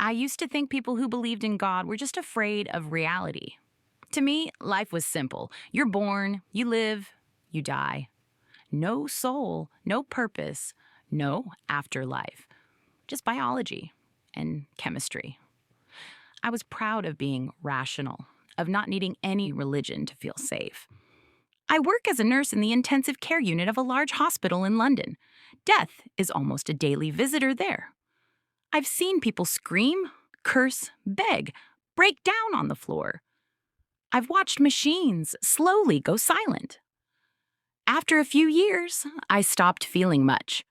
I used to think people who believed in God were just afraid of reality. To me, life was simple. You're born, you live, you die. No soul, no purpose, no afterlife. Just biology and chemistry. I was proud of being rational, of not needing any religion to feel safe. I work as a nurse in the intensive care unit of a large hospital in London. Death is almost a daily visitor there. I've seen people scream, curse, beg, break down on the floor. I've watched machines slowly go silent. After a few years, I stopped feeling much.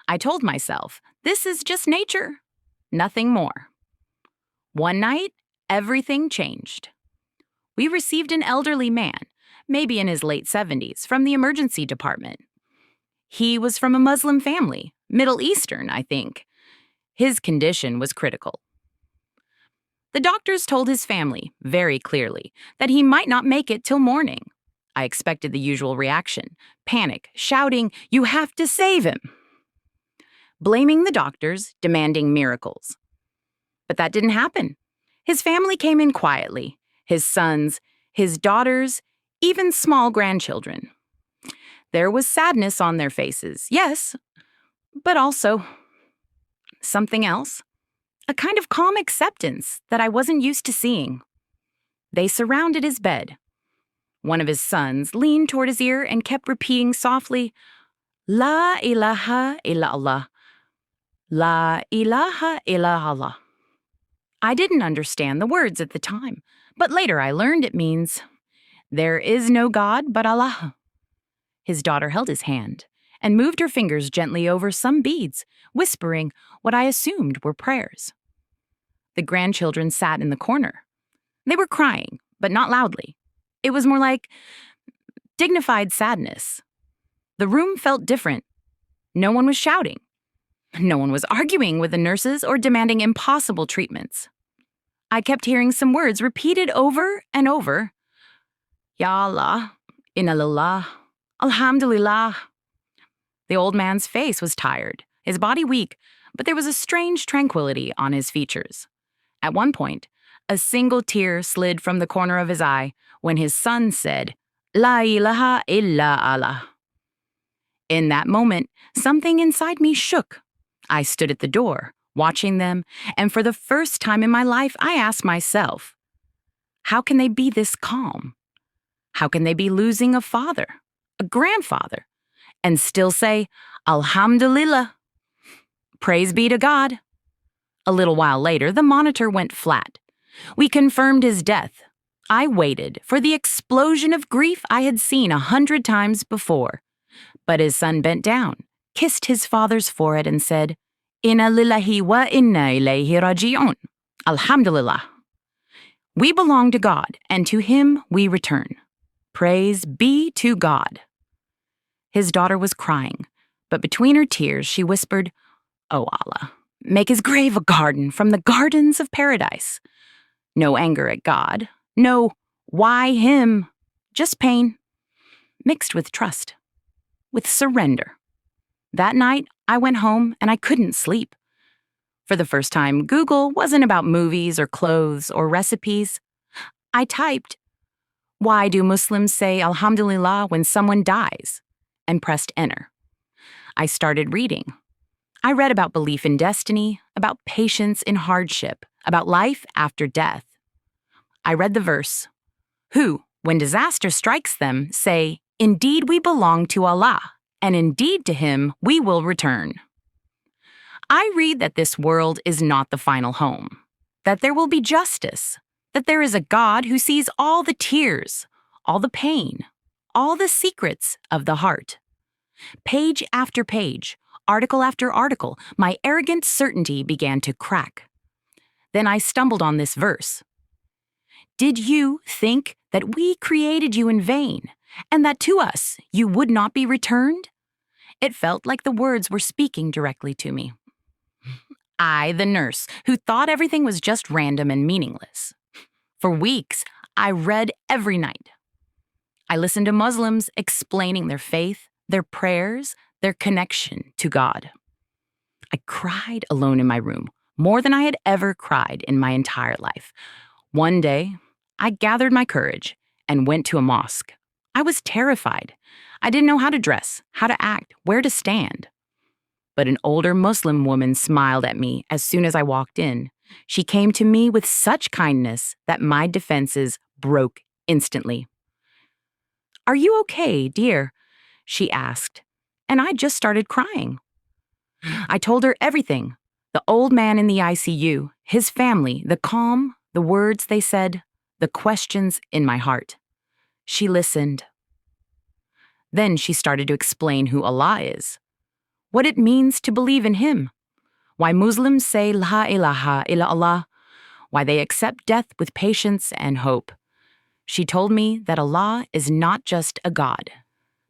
I told myself, this is just nature, nothing more. One night, everything changed. We received an elderly man, maybe in his late 70s, from the emergency department. He was from a Muslim family, Middle Eastern, I think. His condition was critical. The doctors told his family, very clearly, that he might not make it till morning. I expected the usual reaction, panic, shouting, "You have to save him!" Blaming the doctors, demanding miracles. But that didn't happen. His family came in quietly, his sons, his daughters, even small grandchildren. There was sadness on their faces, yes, but also something else. A kind of calm acceptance that I wasn't used to seeing. They surrounded his bed. One of his sons leaned toward his ear and kept repeating softly, "La ilaha illallah. La ilaha illallah." I didn't understand the words at the time, but later I learned it means, there is no God but Allah. His daughter held his hand and moved her fingers gently over some beads, whispering what I assumed were prayers. The grandchildren sat in the corner. They were crying, but not loudly. It was more like dignified sadness. The room felt different. No one was shouting. No one was arguing with the nurses or demanding impossible treatments. I kept hearing some words repeated over and over. Ya Allah, Inna Lillah, Alhamdulillah. The old man's face was tired, his body weak, but there was a strange tranquility on his features. At one point, a single tear slid from the corner of his eye when his son said, "La ilaha illa Allah." In that moment, something inside me shook. I stood at the door, watching them, and for the first time in my life, I asked myself, how can they be this calm? How can they be losing a father, a grandfather, and still say, Alhamdulillah, praise be to God? A little while later, the monitor went flat. We confirmed his death. I waited for the explosion of grief I had seen 100 times before. But his son bent down, kissed his father's forehead, and said, Inna lillahi wa inna ilayhi raji'un. Alhamdulillah. We belong to God, and to Him we return. Praise be to God. His daughter was crying, but between her tears she whispered, "O Allah, make his grave a garden from the gardens of paradise." No anger at God, no why him, just pain, mixed with trust, with surrender. That night, I went home and I couldn't sleep. For the first time, Google wasn't about movies or clothes or recipes. I typed, "Why do Muslims say Alhamdulillah when someone dies?" and pressed enter. I started reading. I read about belief in destiny, about patience in hardship, about life after death. I read the verse, who, when disaster strikes them, say, "Indeed we belong to Allah, and indeed to Him we will return." I read that this world is not the final home, that there will be justice, that there is a God who sees all the tears, all the pain, all the secrets of the heart. Page after page, article after article, my arrogant certainty began to crack. Then I stumbled on this verse. Did you think that we created you in vain, and that to us you would not be returned? It felt like the words were speaking directly to me. I, the nurse, who thought everything was just random and meaningless. For weeks, I read every night. I listened to Muslims explaining their faith, their prayers, their connection to God. I cried alone in my room, more than I had ever cried in my entire life. One day, I gathered my courage and went to a mosque. I was terrified. I didn't know how to dress, how to act, where to stand. But an older Muslim woman smiled at me as soon as I walked in. She came to me with such kindness that my defenses broke instantly. "Are you okay, dear?" she asked, and I just started crying. I told her everything: the old man in the ICU, his family, the calm, the words they said, the questions in my heart. She listened. Then she started to explain who Allah is, what it means to believe in Him, why Muslims say La ilaha illallah, why they accept death with patience and hope. She told me that Allah is not just a God,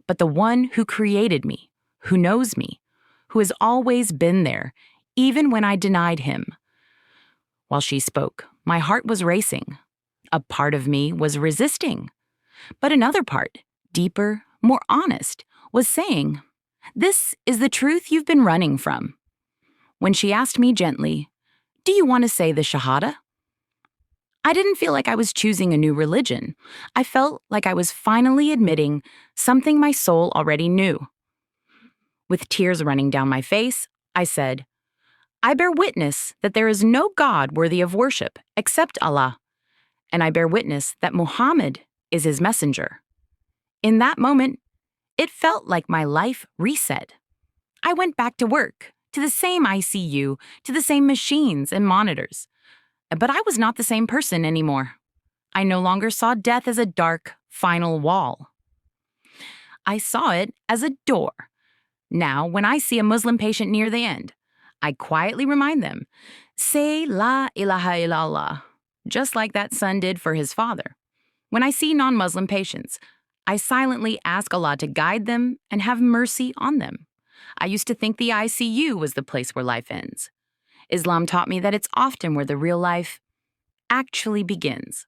but the one who created me, who knows me, who has always been there, even when I denied Him. While she spoke, my heart was racing. A part of me was resisting, but another part, deeper, more honest, was saying, "This is the truth you've been running from." When she asked me gently, "Do you want to say the shahada?" I didn't feel like I was choosing a new religion. I felt like I was finally admitting something my soul already knew. With tears running down my face, I said, "I bear witness that there is no God worthy of worship except Allah, and I bear witness that Muhammad is His messenger." In that moment, it felt like my life reset. I went back to work, to the same ICU, to the same machines and monitors. But I was not the same person anymore. I no longer saw death as a dark, final wall. I saw it as a door. Now, when I see a Muslim patient near the end, I quietly remind them, "Say La ilaha illallah," just like that son did for his father. When I see non-Muslim patients, I silently ask Allah to guide them and have mercy on them. I used to think the ICU was the place where life ends. Islam taught me that it's often where the real life actually begins.